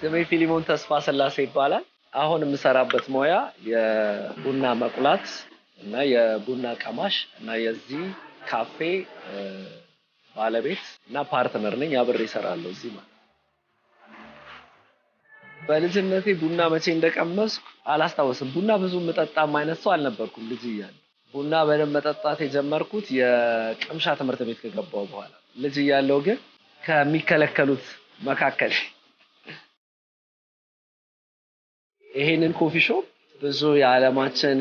ስሜ ፊሊሞን ተስፋ ስላሴ ይባላል። አሁን የምሰራበት ሙያ የቡና መቁላት እና የቡና ቀማሽ እና የዚህ ካፌ ባለቤት እና ፓርትነር ነኝ። አብሬ እሰራለሁ እዚህ ማለት። በልጅነቴ ቡና መቼ እንደቀመስኩ አላስታውስም። ቡና ብዙ የምጠጣም አይነት ሰው አልነበርኩም ልጅ እያለሁ። ቡና በደንብ መጠጣት የጀመርኩት የቅምሻ ትምህርት ቤት ከገባሁ በኋላ። ልጅ እያለሁ ግን ከሚከለከሉት መካከል ይሄንን ኮፊ ሾፕ ብዙ የዓለማችን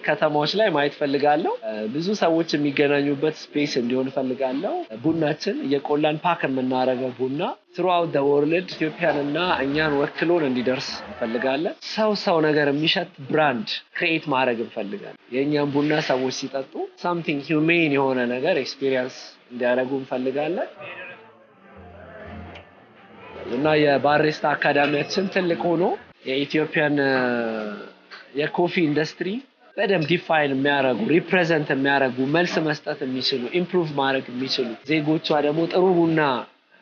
ከተማዎች ላይ ማየት ፈልጋለሁ። ብዙ ሰዎች የሚገናኙበት ስፔስ እንዲሆን ፈልጋለሁ። ቡናችን እየቆላን ፓክ የምናደርገው ቡና throughout the world ኢትዮጵያንና እኛን ወክሎን እንዲደርስ እንፈልጋለን። ሰው ነገር የሚሸት ብራንድ ክሬት ማድረግ እንፈልጋለን። የእኛን ቡና ሰዎች ሲጠጡ something humane የሆነ ነገር ኤክስፒሪየንስ እንዲያደርጉ እንፈልጋለን። እና የባሪስታ አካዳሚያችን ትልቅ ሆኖ የኢትዮጵያን የኮፊ ኢንዱስትሪ በደንብ ዲፋይን የሚያደርጉ ሪፕሬዘንት የሚያደርጉ መልስ መስጠት የሚችሉ ኢምፕሩቭ ማድረግ የሚችሉ ዜጎቿ ደግሞ ጥሩ ቡና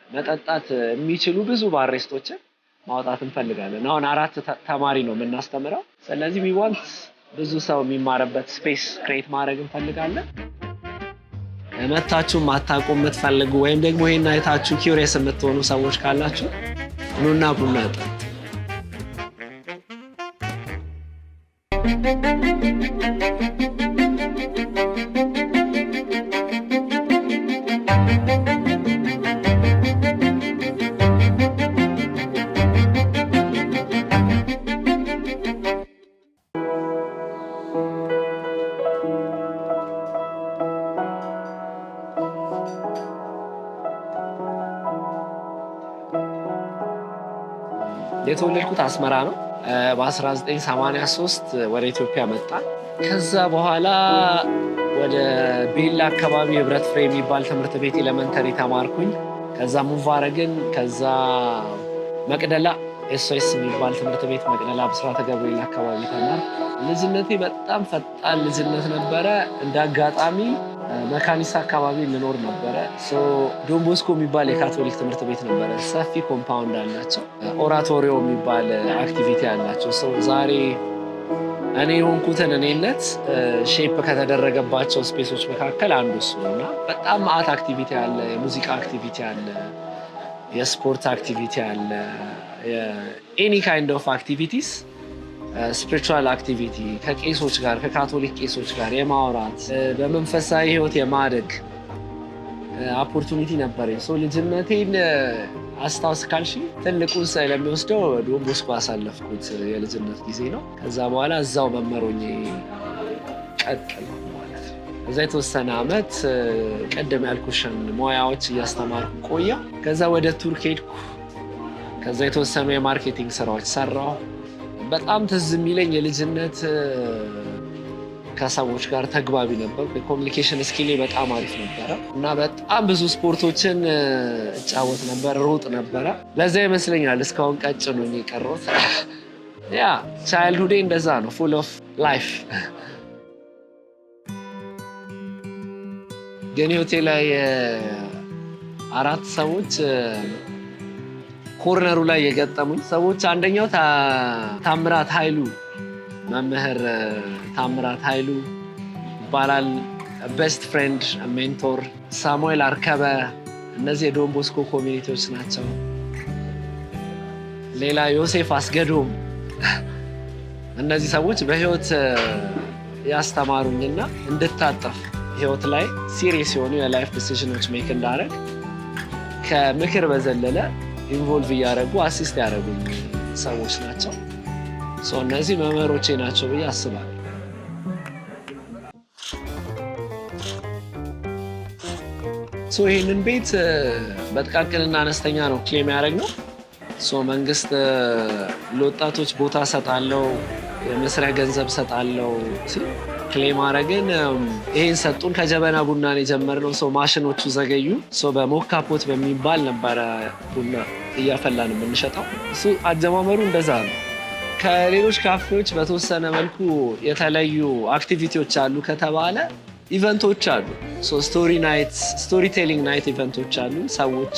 መጠጣት የሚችሉ ብዙ ባሪስቶችን ማውጣት እንፈልጋለን። አሁን 4 ተማሪ ነው የምናስተምረው። ስለዚህ we want ብዙ ሰው የሚማርበት ስፔስ ክሬት ማድረግ እንፈልጋለን። መታችሁ ማታውቁ የምትፈልጉ ወይም ደግሞ ይሄን አይታችሁ ኪዩሪየስ የምትሆኑ ሰዎች ካላችሁ ኑና ቡና ጠጡ። የተወለድኩት አስመራ ነው። በ1983 ወደ ኢትዮጵያ መጣ። ከዛ በኋላ ወደ ቤላ አካባቢ ህብረት ፍሬ የሚባል ትምህርት ቤት ኤሌመንተሪ ተማርኩኝ። ከዛ ሙቭ አረግን። ከዛ መቅደላ ኤስኦኤስ የሚባል ትምህርት ቤት መቅደላ ብስራተ ገብርኤል አካባቢ ተማርኩ። ልጅነቴ በጣም ፈጣን ልጅነት ነበረ። እንደ አጋጣሚ መካኒሳ አካባቢ እንኖር ነበረ። ዶን ቦስኮ የሚባል የካቶሊክ ትምህርት ቤት ነበረ። ሰፊ ኮምፓውንድ አላቸው። ኦራቶሪዮ የሚባል አክቲቪቲ አላቸው። ዛሬ እኔ የሆንኩትን እኔነት ሼፕ ከተደረገባቸው ስፔሶች መካከል አንዱ እሱ ነው እና በጣም ማአት አክቲቪቲ አለ። የሙዚቃ አክቲቪቲ አለ፣ የስፖርት አክቲቪቲ አለ፣ ኤኒ ካይንድ ኦፍ አክቲቪቲስ ስፒሪቹዋል አክቲቪቲ ከቄሶች ጋር ከካቶሊክ ቄሶች ጋር የማውራት በመንፈሳዊ ህይወት የማደግ ኦፖርቹኒቲ ነበረኝ። ልጅነቴን አስታውስ ካልሽ ትልቁን ስለሚወስደው ዶን ቦስኮ አሳለፍኩት የልጅነት ጊዜ ነው። ከዛ በኋላ እዛው መመሮኝ ቀጥል ማለት ነው። እዛ የተወሰነ አመት ቀደም ያልኩሽን ሙያዎች እያስተማርኩ ቆያ። ከዛ ወደ ቱርክ ሄድኩ። ከዛ የተወሰኑ የማርኬቲንግ ስራዎች ሰራሁ። በጣም ትዝ የሚለኝ የልጅነት ከሰዎች ጋር ተግባቢ ነበር። የኮሚኒኬሽን ስኪሌ በጣም አሪፍ ነበረ እና በጣም ብዙ ስፖርቶችን እጫወት ነበር፣ ሮጥ ነበረ። ለዛ ይመስለኛል እስካሁን ቀጭን ሆኜ የቀረሁት። ያ ቻይልድሁዴ እንደዛ ነው፣ ፉል ኦፍ ላይፍ። ግን ህይወቴ ላይ 4 ሰዎች ኮርነሩ ላይ የገጠሙኝ ሰዎች፣ አንደኛው ታምራት ኃይሉ መምህር ታምራት ኃይሉ ይባላል። ቤስት ፍሬንድ ሜንቶር ሳሙኤል አርከበ። እነዚህ የዶን ቦስኮ ኮሚኒቲዎች ናቸው። ሌላ ዮሴፍ አስገዶም። እነዚህ ሰዎች በህይወት ያስተማሩኝና እንድታጠፍ ህይወት ላይ ሲሪየስ የሆኑ የላይፍ ዲሲዥኖች ሜክ እንዳደረግ ከምክር በዘለለ ኢንቮልቭ እያደረጉ አሲስት ያደረጉኝ ሰዎች ናቸው። እነዚህ መምህሮቼ ናቸው ብዬ አስባለሁ። ይህንን ቤት በጥቃቅንና አነስተኛ ነው ክሌም ያደረግነው። መንግስት ለወጣቶች ቦታ ሰጣለው፣ የመስሪያ ገንዘብ ሰጣለው ሲል ክሌም አረግን። ይሄን ሰጡን። ከጀበና ቡናን የጀመርነው ማሽኖቹ ዘገዩ። በሞካፖት በሚባል ነበረ ቡና እያፈላን የምንሸጠው። እሱ አጀማመሩ እንደዛ ነው። ከሌሎች ካፌዎች በተወሰነ መልኩ የተለዩ አክቲቪቲዎች አሉ ከተባለ ኢቨንቶች አሉ። ስቶሪ ቴሊንግ ናይት ኢቨንቶች አሉ። ሰዎች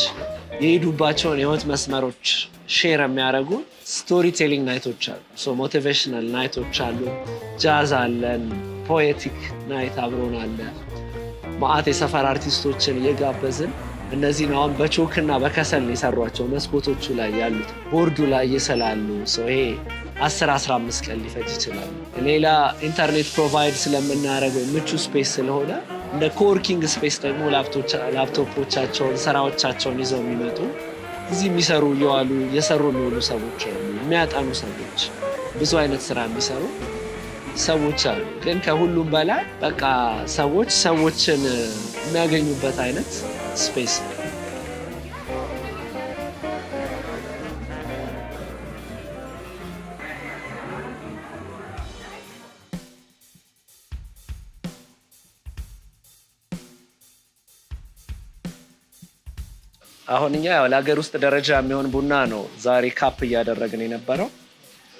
የሄዱባቸውን የህይወት መስመሮች ሼር የሚያደርጉ ስቶሪ ቴሊንግ ናይቶች አሉ። ሞቲቬሽናል ናይቶች አሉ። ጃዝ አለን። ፖኤቲክ ናይት አብሮን አለ። ማአት የሰፈር አርቲስቶችን እየጋበዝን እነዚህን አሁን በቾክና በከሰል የሰሯቸው መስኮቶቹ ላይ ያሉት ቦርዱ ላይ ይስላሉ። ይሄ 10-15 ቀን ሊፈጅ ይችላል። ሌላ ኢንተርኔት ፕሮቫይድ ስለምናደርገው ምቹ ስፔስ ስለሆነ እንደ ኮወርኪንግ ስፔስ ደግሞ ላፕቶፖቻቸውን ስራዎቻቸውን ይዘው የሚመጡ እዚህ የሚሰሩ እየሰሩ የሚውሉ ሰዎች አሉ። የሚያጠኑ ሰዎች፣ ብዙ አይነት ስራ የሚሰሩ ሰዎች አሉ። ግን ከሁሉም በላይ በቃ ሰዎችን የሚያገኙበት አይነት ስፔስ ነው። አሁን እኛ ለሀገር ውስጥ ደረጃ የሚሆን ቡና ነው ዛሬ ካፕ እያደረግን የነበረው።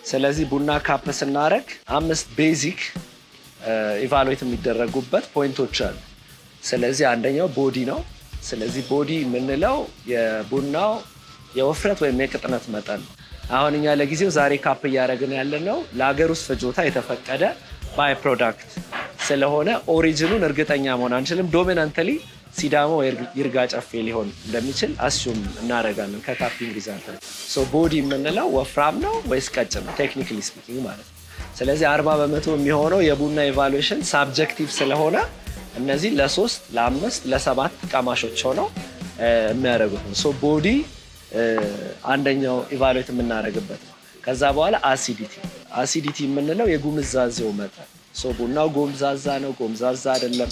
ስለዚህ ቡና ካፕ ስናደርግ 5 ቤዚክ ኢቫሉዌት የሚደረጉበት ፖይንቶች አሉ። ስለዚህ አንደኛው ቦዲ ነው። ስለዚህ ቦዲ የምንለው የቡናው የውፍረት ወይም የቅጥነት መጠን ነው። አሁን እኛ ለጊዜው ዛሬ ካፕ እያደረግን ያለነው ለሀገር ውስጥ ፍጆታ የተፈቀደ ባይ ፕሮዳክት ስለሆነ ኦሪጂኑን እርግጠኛ መሆን አንችልም። ዶሚናንትሊ ሲዳሞ ይርጋ ጨፌ ሊሆን እንደሚችል አስዩም እናደርጋለን ከካፒንግ ሪዛልት። ቦዲ የምንለው ወፍራም ነው ወይስ ቀጭን ነው ቴክኒካሊ ስፒኪንግ ማለት ነው። ስለዚህ 40% የሚሆነው የቡና ኢቫሉዌሽን ሳብጀክቲቭ ስለሆነ እነዚህ ለ3 ለ5 ለ7 ቀማሾች ሆነው የሚያደርጉት ነው። ቦዲ አንደኛው ኢቫሉዌት የምናደርግበት ነው። ከዛ በኋላ አሲዲቲ የምንለው የጉምዛዜው መጠን። ቡናው ጎምዛዛ ነው ጎምዛዛ አይደለም፣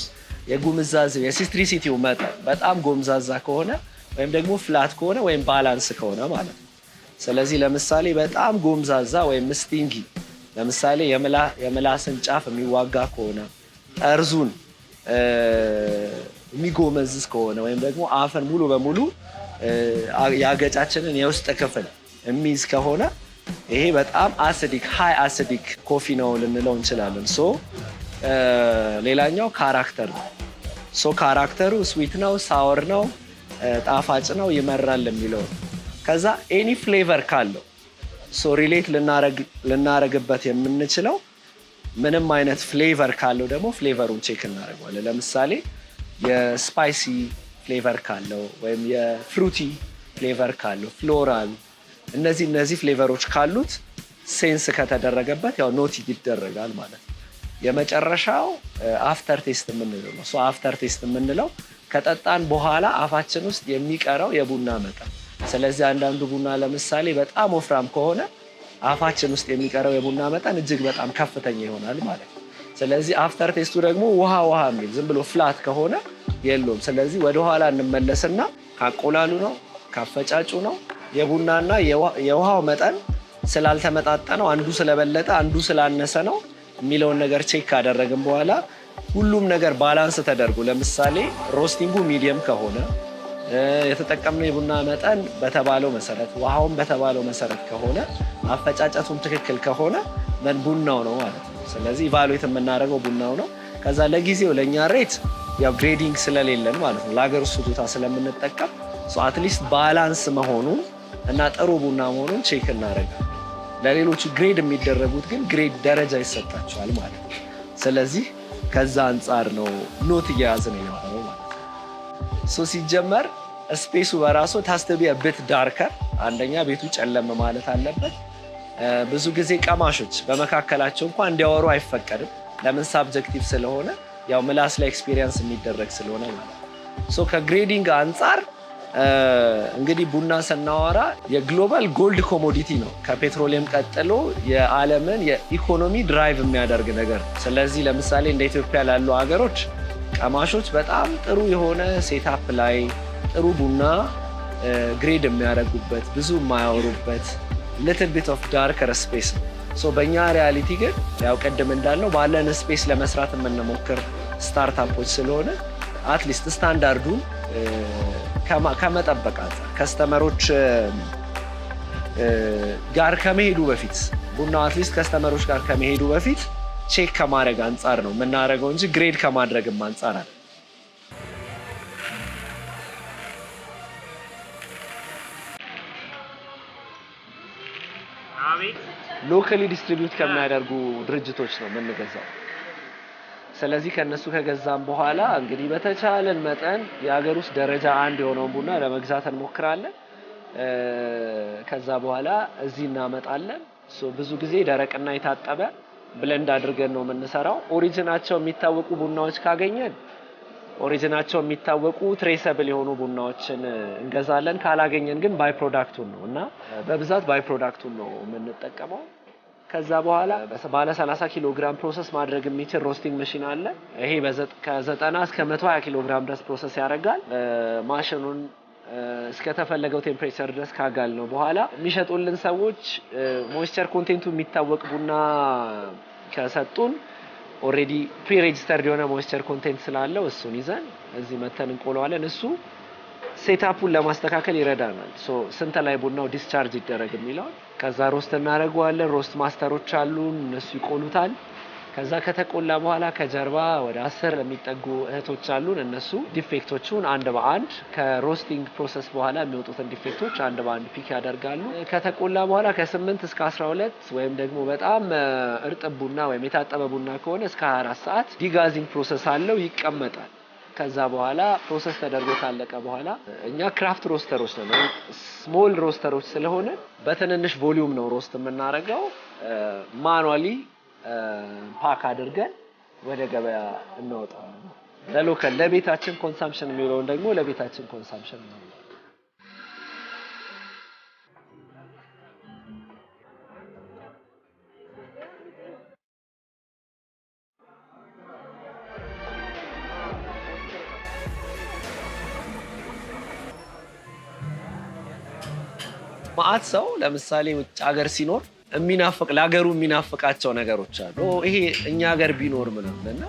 የጉምዛዜው የሲትሪሲቲው መጠን በጣም ጎምዛዛ ከሆነ ወይም ደግሞ ፍላት ከሆነ ወይም ባላንስ ከሆነ ማለት ነው። ስለዚህ ለምሳሌ በጣም ጎምዛዛ ወይም ስቲንጊ፣ ለምሳሌ የምላስን ጫፍ የሚዋጋ ከሆነ፣ ጠርዙን የሚጎመዝዝ ከሆነ ወይም ደግሞ አፈን ሙሉ በሙሉ የአገጫችንን የውስጥ ክፍል የሚይዝ ከሆነ ይሄ በጣም አሲዲክ ሃይ አሲዲክ ኮፊ ነው ልንለው እንችላለን። ሌላኛው ካራክተር ነው። ካራክተሩ ስዊት ነው፣ ሳወር ነው፣ ጣፋጭ ነው፣ ይመራል የሚለው ነው። ከዛ ኤኒ ፍሌቨር ካለው ሪሌት ልናረግበት የምንችለው ምንም አይነት ፍሌቨር ካለው ደግሞ ፍሌቨሩን ቼክ እናደርገዋለን። ለምሳሌ የስፓይሲ ፍሌቨር ካለው ወይም የፍሩቲ ፍሌቨር ካለው፣ ፍሎራል፣ እነዚህ ፍሌቨሮች ካሉት ሴንስ ከተደረገበት ያው ኖት ይደረጋል ማለት ነው። የመጨረሻው አፍተር ቴስት የምንለው ነው። አፍተር ቴስት የምንለው ከጠጣን በኋላ አፋችን ውስጥ የሚቀረው የቡና መጠን። ስለዚህ አንዳንዱ ቡና ለምሳሌ በጣም ወፍራም ከሆነ አፋችን ውስጥ የሚቀረው የቡና መጠን እጅግ በጣም ከፍተኛ ይሆናል ማለት ነው። ስለዚህ አፍተር ቴስቱ ደግሞ ውሃ የሚል ዝም ብሎ ፍላት ከሆነ የለውም። ስለዚህ ወደኋላ እንመለስና ካቆላሉ ነው ካፈጫጩ ነው የቡናና የውሃው መጠን ስላልተመጣጠነው አንዱ ስለበለጠ አንዱ ስላነሰ ነው የሚለውን ነገር ቼክ ካደረግን በኋላ ሁሉም ነገር ባላንስ ተደርጎ፣ ለምሳሌ ሮስቲንጉ ሚዲየም ከሆነ የተጠቀምነው የቡና መጠን በተባለው መሰረት፣ ውሃውን በተባለው መሰረት ከሆነ፣ አፈጫጨቱም ትክክል ከሆነ ቡናው ነው ማለት ነው። ስለዚህ ኢቫሉዌት የምናደርገው ቡናው ነው። ከዛ ለጊዜው ለእኛ ሬት ያው ግሬዲንግ ስለሌለን ማለት ነው ለሀገር ውስጥ ፍጆታ ስለምንጠቀም አትሊስት ባላንስ መሆኑን እና ጥሩ ቡና መሆኑን ቼክ እናደርጋለን። ለሌሎቹ ግሬድ የሚደረጉት ግን ግሬድ ደረጃ ይሰጣቸዋል ማለት ነው። ስለዚህ ከዛ አንጻር ነው ኖት እየያዝን የነበረው ማለት ነው። ሲጀመር ስፔሱ በራሱ ታስተቢያ ቤት ዳርከር፣ አንደኛ ቤቱ ጨለም ማለት አለበት። ብዙ ጊዜ ቀማሾች በመካከላቸው እንኳን እንዲያወሩ አይፈቀድም። ለምን? ሳብጀክቲቭ ስለሆነ ያው ምላስ ላይ ኤክስፒሪየንስ የሚደረግ ስለሆነ ማለት ነው። ከግሬዲንግ አንጻር እንግዲህ ቡና ስናወራ የግሎባል ጎልድ ኮሞዲቲ ነው። ከፔትሮሊየም ቀጥሎ የዓለምን የኢኮኖሚ ድራይቭ የሚያደርግ ነገር። ስለዚህ ለምሳሌ እንደ ኢትዮጵያ ላሉ ሀገሮች ቀማሾች በጣም ጥሩ የሆነ ሴታፕ ላይ ጥሩ ቡና ግሬድ የሚያደርጉበት ብዙ የማያወሩበት ሊትል ቢት ኦፍ ዳርከር ስፔስ ነው። በእኛ ሪያሊቲ ግን ያው ቅድም እንዳልነው ባለን ስፔስ ለመስራት የምንሞክር ስታርታፖች ስለሆነ አትሊስት ስታንዳርዱን ከመጠበቅ አንጻር ከስተመሮች ጋር ከመሄዱ በፊት ቡናው አትሊስት ከስተመሮች ጋር ከመሄዱ በፊት ቼክ ከማድረግ አንጻር ነው የምናደርገው እንጂ ግሬድ ከማድረግም አንጻር አለ። ሎካሊ ዲስትሪቢዩት ከሚያደርጉ ድርጅቶች ነው የምንገዛው። ስለዚህ ከነሱ ከገዛም በኋላ እንግዲህ በተቻለን መጠን የሀገር ውስጥ ደረጃ 1 የሆነውን ቡና ለመግዛት እንሞክራለን። ከዛ በኋላ እዚህ እናመጣለን። ብዙ ጊዜ ደረቅና የታጠበ ብለንድ አድርገን ነው የምንሰራው። ኦሪጂናቸው የሚታወቁ ቡናዎች ካገኘን ኦሪጂናቸው የሚታወቁ ትሬሰብል የሆኑ ቡናዎችን እንገዛለን። ካላገኘን ግን ባይ ፕሮዳክቱን ነው እና በብዛት ባይ ፕሮዳክቱን ነው የምንጠቀመው። ከዛ በኋላ ባለ 30 ኪሎ ግራም ፕሮሰስ ማድረግ የሚችል ሮስቲንግ መሽን አለ። ይሄ ከ90 እስከ 120 ኪሎ ግራም ድረስ ፕሮሰስ ያደርጋል። ማሽኑን እስከ ተፈለገው ቴምፕሬቸር ድረስ ካጋል ነው በኋላ የሚሸጡልን ሰዎች ሞይስቸር ኮንቴንቱ የሚታወቅ ቡና ከሰጡን ኦሬዲ ፕሪ ሬጂስተርድ የሆነ ሞይስቸር ኮንቴንት ስላለው እሱን ይዘን እዚህ መተን እንቆለዋለን። እሱ ሴታፑን ለማስተካከል ይረዳናል። ስንት ላይ ቡናው ዲስቻርጅ ይደረግ የሚለው ከዛ ሮስት እናደርገዋለን። ሮስት ማስተሮች አሉን፣ እነሱ ይቆሉታል። ከዛ ከተቆላ በኋላ ከጀርባ ወደ 10 የሚጠጉ እህቶች አሉን። እነሱ ዲፌክቶቹን አንድ በአንድ ከሮስቲንግ ፕሮሰስ በኋላ የሚወጡትን ዲፌክቶች አንድ በአንድ ፒክ ያደርጋሉ። ከተቆላ በኋላ ከ8 እስከ 12 ወይም ደግሞ በጣም እርጥብ ቡና ወይም የታጠበ ቡና ከሆነ እስከ 24 ሰዓት ዲጋዚንግ ፕሮሰስ አለው፣ ይቀመጣል። ከዛ በኋላ ፕሮሰስ ተደርጎ ካለቀ በኋላ እኛ ክራፍት ሮስተሮች ነን። ስሞል ሮስተሮች ስለሆነ በትንንሽ ቮሊዩም ነው ሮስት የምናደርገው። ማኑዋሊ ፓክ አድርገን ወደ ገበያ እናወጣለን። ለሎካል ለቤታችን ኮንሳምፕሽን የሚለውን ደግሞ ለቤታችን ኮንሳምፕሽን ነው። ማአት ሰው ለምሳሌ ውጭ ሀገር ሲኖር ለሀገሩ የሚናፍቃቸው ነገሮች አሉ። ይሄ እኛ ሀገር ቢኖር ምናምን እና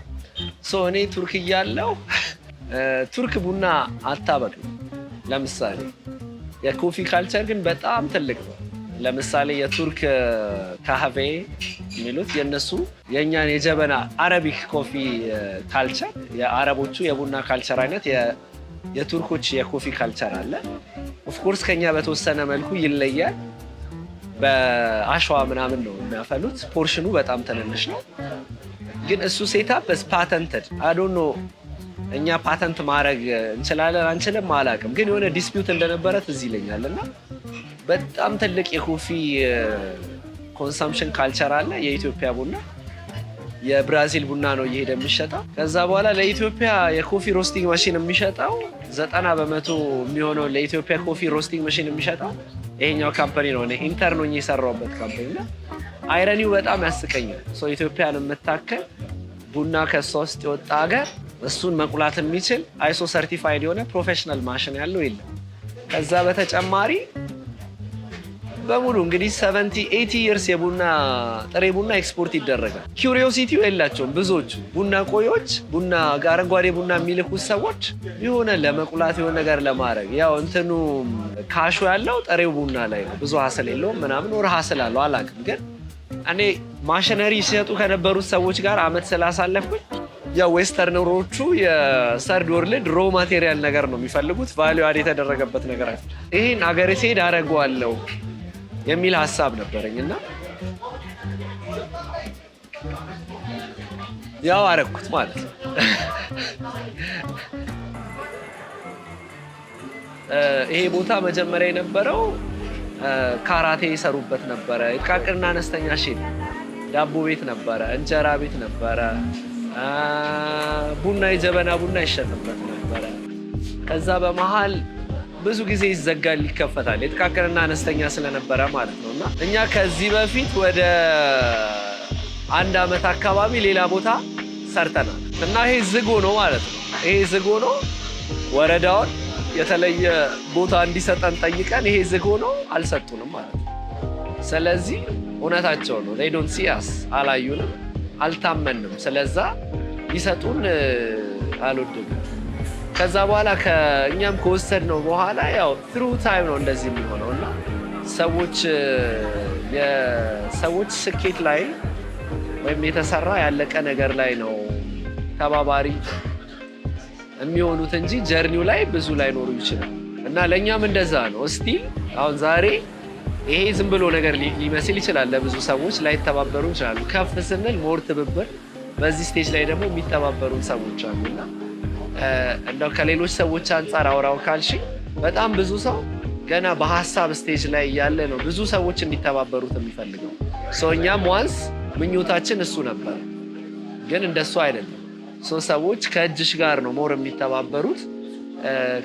እኔ ቱርክ እያለሁ ቱርክ ቡና አታበቅም። ለምሳሌ የኮፊ ካልቸር ግን በጣም ትልቅ ነው። ለምሳሌ የቱርክ ካፌ የሚሉት የነሱ የእኛን የጀበና አረቢክ ኮፊ ካልቸር የአረቦቹ የቡና ካልቸር አይነት የቱርኮች የኮፊ ካልቸር አለ። ኦፍኮርስ ከኛ በተወሰነ መልኩ ይለያል። በአሸዋ ምናምን ነው የሚያፈሉት። ፖርሽኑ በጣም ትንንሽ ነው። ግን እሱ ሴታፕ ፓተንትድ አዶኖ እኛ ፓተንት ማድረግ እንችላለን አንችልም አላውቅም። ግን የሆነ ዲስፒዩት እንደነበረ ትዝ ይለኛል። እና በጣም ትልቅ የኮፊ ኮንሰምፕሽን ካልቸር አለ። የኢትዮጵያ ቡና የብራዚል ቡና ነው እየሄደ የሚሸጠው። ከዛ በኋላ ለኢትዮጵያ የኮፊ ሮስቲንግ ማሽን የሚሸጠው 90% የሚሆነው ለኢትዮጵያ ኮፊ ሮስቲንግ ማሽን የሚሸጠው ይሄኛው ካምፓኒ ነው። እኔ ኢንተርን ሆኜ የሰራሁበት ካምፓኒ ነው። አይረኒው በጣም ያስቀኛል። ኢትዮጵያን የምታከል ቡና ከሷ ውስጥ የወጣ ሀገር እሱን መቁላት የሚችል አይሶ ሰርቲፋይድ የሆነ ፕሮፌሽናል ማሽን ያለው የለም። ከዛ በተጨማሪ በሙሉ እንግዲህ 70-80 years የቡና ጥሬ ቡና ኤክስፖርት ይደረጋል። ኪዩሪዮሲቲው የላቸውም ብዙዎቹ ቡና ቆዮች፣ ቡና አረንጓዴ ቡና የሚልኩት ሰዎች የሆነ ለመቁላት የሆነ ነገር ለማድረግ ያው እንትኑ ካሹ ያለው ጥሬው ቡና ላይ ነው። ብዙ ሀስል የለውም ምናምን ወር ሀስል አለው አላውቅም። ግን እኔ ማሽነሪ ሲሰጡ ከነበሩት ሰዎች ጋር አመት ስላሳለፍኩኝ ያው ዌስተርነሮቹ የሰርድ ወርልድ ሮ ማቴሪያል ነገር ነው የሚፈልጉት፣ ቫልዩ አድ የተደረገበት ነገር አይደል። ይሄን አገሬ ሲሄድ አደርገዋለሁ የሚል ሀሳብ ነበረኝ እና ያው አረኩት ማለት ነው። ይሄ ቦታ መጀመሪያ የነበረው ካራቴ ይሰሩበት ነበረ። ጥቃቅንና አነስተኛ ሼድ ዳቦ ቤት ነበረ፣ እንጀራ ቤት ነበረ፣ ቡና የጀበና ቡና ይሸጥበት ነበረ። ከዛ በመሃል ብዙ ጊዜ ይዘጋል ይከፈታል፣ የጥቃቅንና አነስተኛ ስለነበረ ማለት ነው። እና እኛ ከዚህ በፊት ወደ 1 ዓመት አካባቢ ሌላ ቦታ ሰርተናል እና ይሄ ዝግ ሆኖ ማለት ነው። ይሄ ዝግ ሆኖ ወረዳውን የተለየ ቦታ እንዲሰጠን ጠይቀን ይሄ ዝግ ሆኖ አልሰጡንም ማለት ነው። ስለዚህ እውነታቸው ነው። they don't see us አላዩንም፣ አልታመንም። ስለዛ ሊሰጡን አልወደዱም። ከዛ በኋላ እኛም ከወሰድ ነው በኋላ ያው ትሩ ታይም ነው እንደዚህ የሚሆነው እና የሰዎች ስኬት ላይ ወይም የተሰራ ያለቀ ነገር ላይ ነው ተባባሪ የሚሆኑት እንጂ ጀርኒው ላይ ብዙ ላይኖሩ ይችላል። እና ለእኛም እንደዛ ነው። እስቲ አሁን ዛሬ ይሄ ዝም ብሎ ነገር ሊመስል ይችላል ለብዙ ሰዎች ላይተባበሩ ይችላሉ። ከፍ ስንል ሞር ትብብር፣ በዚህ ስቴጅ ላይ ደግሞ የሚተባበሩ ሰዎች አሉና እንደው ከሌሎች ሰዎች አንጻር አውራው ካልሽ በጣም ብዙ ሰው ገና በሀሳብ ስቴጅ ላይ ያለ ነው ብዙ ሰዎች እንዲተባበሩት የሚፈልገው። እኛም ዋንስ ምኞታችን እሱ ነበር፣ ግን እንደሱ አይደለም። ሰዎች ከእጅሽ ጋር ነው ሞር የሚተባበሩት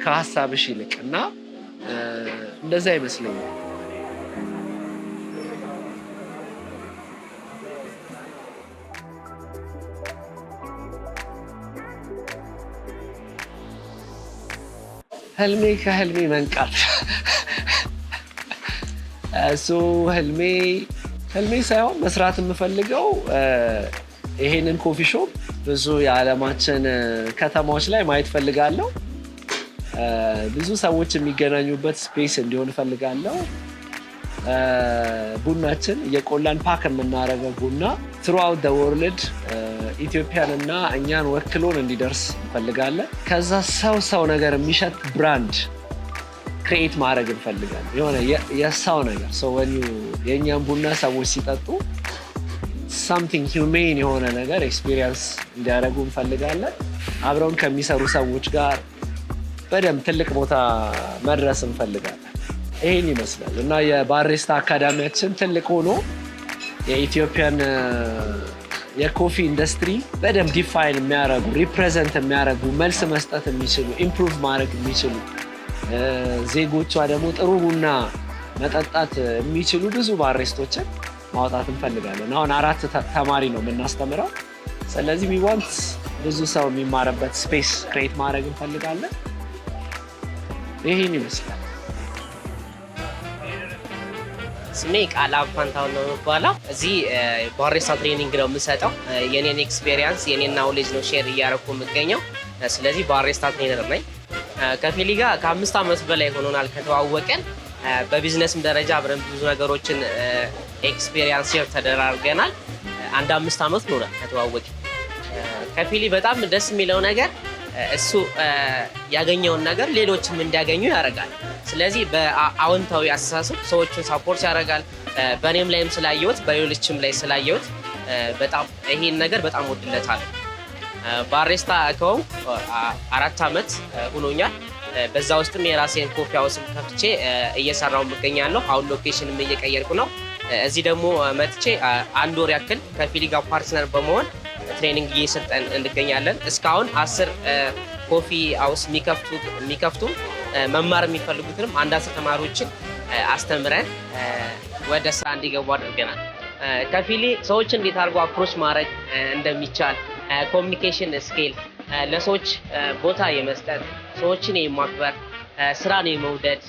ከሀሳብሽ ይልቅ እና እንደዛ ይመስለኛል። ህልሜ ከህልሜ መንቃት እሱ ህልሜ ሳይሆን መስራት የምፈልገው ይሄንን ኮፊ ሾፕ ብዙ የዓለማችን ከተማዎች ላይ ማየት ፈልጋለሁ። ብዙ ሰዎች የሚገናኙበት ስፔስ እንዲሆን ፈልጋለሁ። ቡናችን እየቆላን ፓክ የምናደርገው ቡና throughout the world ኢትዮጵያን እና እኛን ወክሎን እንዲደርስ እንፈልጋለን። ከዛ ሰው ነገር የሚሸት ብራንድ ክሬት ማድረግ እንፈልጋለን። የሆነ የሰው ነገር የእኛን ቡና ሰዎች ሲጠጡ something humane የሆነ ነገር ኤክስፒሪየንስ እንዲያደርጉ እንፈልጋለን። አብረውን ከሚሰሩ ሰዎች ጋር በደንብ ትልቅ ቦታ መድረስ እንፈልጋለን። ይሄን ይመስላል እና የባሪስታ አካዳሚያችን ትልቅ ሆኖ የኢትዮጵያን የኮፊ ኢንዱስትሪ በደንብ ዲፋይን የሚያደርጉ ሪፕሬዘንት የሚያደርጉ መልስ መስጠት የሚችሉ ኢምፕሩቭ ማድረግ የሚችሉ ዜጎቿ ደግሞ ጥሩ ቡና መጠጣት የሚችሉ ብዙ ባሪስቶችን ማውጣት እንፈልጋለን። አሁን 4 ተማሪ ነው የምናስተምረው። ስለዚህ we want ብዙ ሰው የሚማርበት ስፔስ ክሬት ማድረግ እንፈልጋለን። ይሄን ይመስላል። ስሜ ቃላብ ፋንታውን ነው የሚባለው። እዚህ ባሪስታ ትሬኒንግ ነው የምሰጠው። የኔን ኤክስፔሪየንስ የኔን ናውሌጅ ነው ሼር እያደረኩ የምገኘው። ስለዚህ ባሪስታ ትሬነር ነኝ። ከፊሊ ጋር ከ5 ዓመት በላይ ሆኖናል ከተዋወቀን። በቢዝነስም ደረጃ አብረን ብዙ ነገሮችን ኤክስፔሪየንስ ሼር ተደራርገናል። 5 ዓመት ኖረ ከተዋወቀን። ከፊሊ በጣም ደስ የሚለው ነገር እሱ ያገኘውን ነገር ሌሎችም እንዲያገኙ ያደርጋል። ስለዚህ በአዎንታዊ አስተሳሰብ ሰዎችን ሳፖርት ያደርጋል። በእኔም ላይም ስላየሁት በሌሎችም ላይ ስላየሁት በጣም ይሄን ነገር በጣም ወድለታለሁ። ባሪስታ ከሆንኩ 4 ዓመት ሆኖኛል። በዛ ውስጥም የራሴን ኮፊ ሃውስም ከፍቼ እየሰራሁ እገኛለሁ። አሁን ሎኬሽንም እየቀየርኩ ነው። እዚህ ደግሞ መጥቼ 1 ወር ያክል ከፊሊ ጋር ፓርትነር በመሆን ትሬኒንግ እየሰጠን እንገኛለን። እስካሁን 10 ኮፊ ሃውስ የሚከፍቱ መማር የሚፈልጉትንም 10 ተማሪዎችን አስተምረን ወደ ስራ እንዲገቡ አድርገናል። ከፊሊ ሰዎች እንዴት አድርጎ አፕሮች ማድረግ እንደሚቻል ኮሚኒኬሽን ስኪል፣ ለሰዎች ቦታ የመስጠት፣ ሰዎችን የማክበር፣ ስራን የመውደድ፣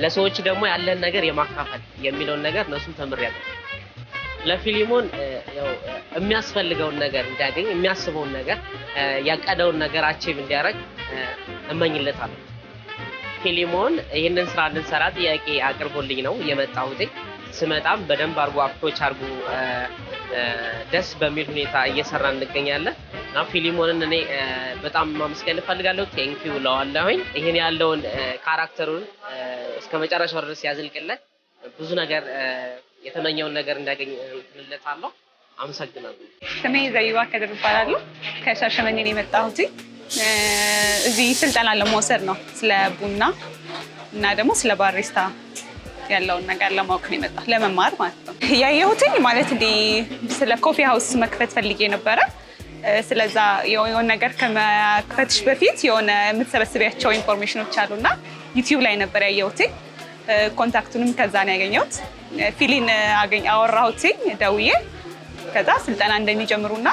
ለሰዎች ደግሞ ያለን ነገር የማካፈል የሚለውን ነገር እነሱም ተምሬያለሁ። ለፊሊሞን የሚያስፈልገውን ነገር እንዲያገኝ የሚያስበውን ነገር ያቀደውን ነገር አቺቭ እንዲያደርግ እመኝለታለሁ። ፊሊሞን ይህንን ስራ እንድንሰራ ጥያቄ አቅርቦልኝ ነው የመጣሁት። ስመጣም በደንብ አድርጎ አፕሮች አድርጎ ደስ በሚል ሁኔታ እየሰራ እንገኛለን እና ፊሊሞንን እኔ በጣም ማመስገን እፈልጋለሁ። ቴንኪው እለዋለሁኝ። ይህን ያለውን ካራክተሩን እስከ መጨረሻው ድረስ ያዝልቅለት። ብዙ ነገር የተመኘውን ነገር እንዳገኝ እንልለታለሁ። አመሰግናለሁ። ስሜ ዘይባ ከድር እባላለሁ። ከሻሸመኔ ነው የመጣሁት። እዚህ ስልጠና ለመውሰድ ነው፣ ስለ ቡና እና ደግሞ ስለ ባሪስታ ያለውን ነገር ለማወቅ ነው የመጣሁት፣ ለመማር ማለት ነው። ያየሁትኝ ማለት እንዲህ ስለ ኮፊ ሃውስ መክፈት ፈልጌ ነበረ። ስለዛ የሆነ ነገር ከመክፈትሽ በፊት የሆነ የምትሰበስቢያቸው ኢንፎርሜሽኖች አሉና ዩቲዩብ ላይ ነበር ያየሁትኝ። ኮንታክቱንም ከዛ ነው ያገኘሁት። ፊሊን አወራሁትኝ ደውዬ። ከዛ ስልጠና እንደሚጀምሩና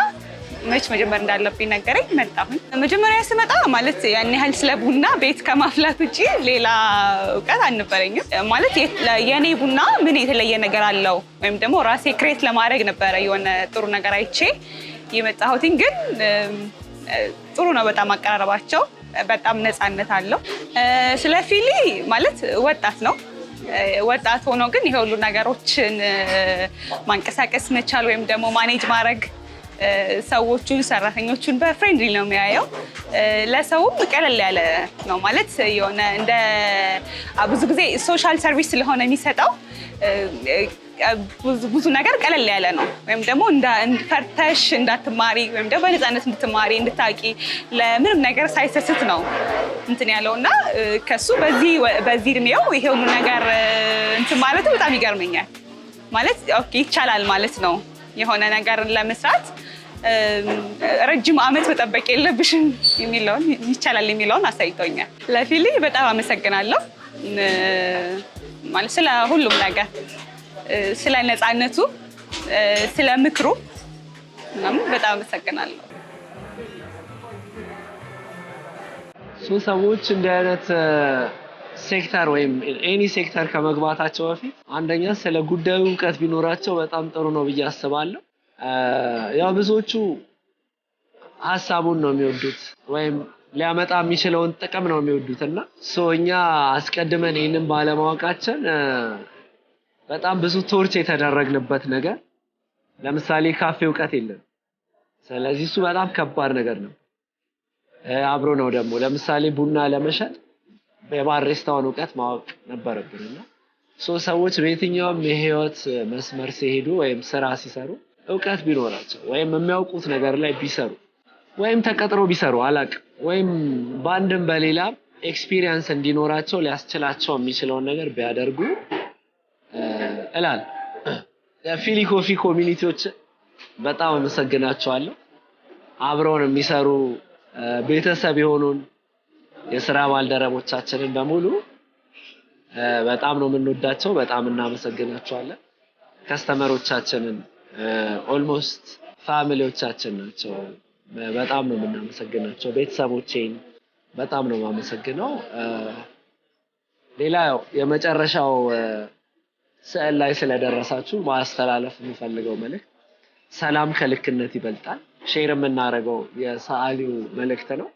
መች መጀመር እንዳለብኝ ነገረኝ። መጣሁኝ። መጀመሪያ ስመጣ ማለት ያን ያህል ስለ ቡና ቤት ከማፍላት ውጭ ሌላ እውቀት አልነበረኝም። ማለት የኔ ቡና ምን የተለየ ነገር አለው ወይም ደግሞ ራሴ ክሬት ለማድረግ ነበረ የሆነ ጥሩ ነገር አይቼ የመጣሁትኝ። ግን ጥሩ ነው በጣም አቀራረባቸው፣ በጣም ነፃነት አለው። ስለ ፊሊ ማለት ወጣት ነው። ወጣት ሆኖ ግን ይሄ ሁሉ ነገሮችን ማንቀሳቀስ መቻል ወይም ደግሞ ማኔጅ ማድረግ ሰዎቹን ሰራተኞቹን በፍሬንድሊ ነው የሚያየው። ለሰውም ቀለል ያለ ነው ማለት የሆነ እንደ ብዙ ጊዜ ሶሻል ሰርቪስ ስለሆነ የሚሰጠው ብዙ ነገር ቀለል ያለ ነው። ወይም ደግሞ ፈርተሽ እንዳትማሪ ወይም ደግሞ በነፃነት እንድትማሪ እንድታቂ ለምንም ነገር ሳይሰስት ነው እንትን ያለው እና ከሱ በዚህ እድሜው ይሄ ሁሉ ነገር እንትን ማለቱ በጣም ይገርመኛል። ማለት ኦኬ ይቻላል ማለት ነው የሆነ ነገር ለመስራት ረጅም ዓመት መጠበቅ የለብሽም የሚለውን ይቻላል የሚለውን አሳይቶኛል። ለፊሊ በጣም አመሰግናለሁ ማለት ስለ ሁሉም ነገር ስለ ነፃነቱ ስለ ምክሩ በጣም አመሰግናለሁ። ሰዎች እንዲህ አይነት ሴክተር ወይም ኤኒ ሴክተር ከመግባታቸው በፊት አንደኛ ስለ ጉዳዩ እውቀት ቢኖራቸው በጣም ጥሩ ነው ብዬ አስባለሁ። ያው ብዙዎቹ ሀሳቡን ነው የሚወዱት ወይም ሊያመጣ የሚችለውን ጥቅም ነው የሚወዱት እና እኛ አስቀድመን ይህንን ባለማወቃችን በጣም ብዙ ቶርች የተደረግንበት ነገር ለምሳሌ ካፌ እውቀት የለም። ስለዚህ እሱ በጣም ከባድ ነገር ነው። አብሮ ነው ደግሞ ለምሳሌ ቡና ለመሸጥ የባሪስታውን እውቀት ማወቅ ነበረብንና ሰዎች በየትኛውም የህይወት መስመር ሲሄዱ ወይም ስራ ሲሰሩ እውቀት ቢኖራቸው ወይም የሚያውቁት ነገር ላይ ቢሰሩ ወይም ተቀጥሮ ቢሰሩ አላውቅም ወይም በአንድም በሌላ ኤክስፒሪየንስ እንዲኖራቸው ሊያስችላቸው የሚችለውን ነገር ቢያደርጉ እላለሁ። የፊሊ ኮፊ ኮሚኒቲዎች በጣም አመሰግናቸዋለሁ። አብረውን የሚሰሩ ቤተሰብ የሆኑን የስራ ባልደረቦቻችንን በሙሉ በጣም ነው የምንወዳቸው፣ በጣም እናመሰግናቸዋለን። ከስተመሮቻችንን ኦልሞስት ፋሚሊዎቻችን ናቸው። በጣም ነው የምናመሰግናቸው። ቤተሰቦቼን በጣም ነው የማመሰግነው። ሌላ ያው የመጨረሻው ስዕል ላይ ስለደረሳችሁ ማስተላለፍ የምፈልገው መልእክት ሰላም ከልክነት ይበልጣል። ሼር የምናደርገው የሰዓሊው መልእክት ነው።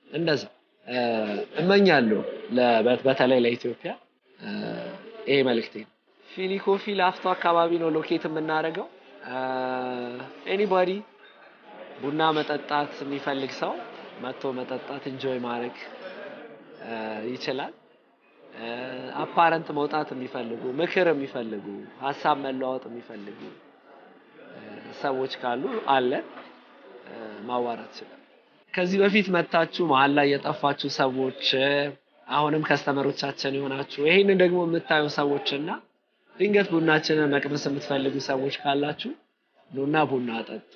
እንደዛ እመኛለሁ በተለይ ለኢትዮጵያ ይሄ መልእክቴ ነው። ፊሊ ኮፊ ላፍቶ አካባቢ ነው ሎኬት የምናደርገው። ኤኒባዲ ቡና መጠጣት የሚፈልግ ሰው መጥቶ መጠጣት ኢንጆይ ማድረግ ይችላል። አፓረንት መውጣት የሚፈልጉ ምክር የሚፈልጉ ሀሳብ መለዋወጥ የሚፈልጉ ሰዎች ካሉ አለ ማዋራት ይችላል። ከዚህ በፊት መታችሁ መሀል ላይ የጠፋችሁ ሰዎች አሁንም ከስተመሮቻችን የሆናችሁ ይሄንን ደግሞ የምታዩ ሰዎችና ድንገት ቡናችንን መቅመስ የምትፈልጉ ሰዎች ካላችሁ ኑና ቡና ጠጡ።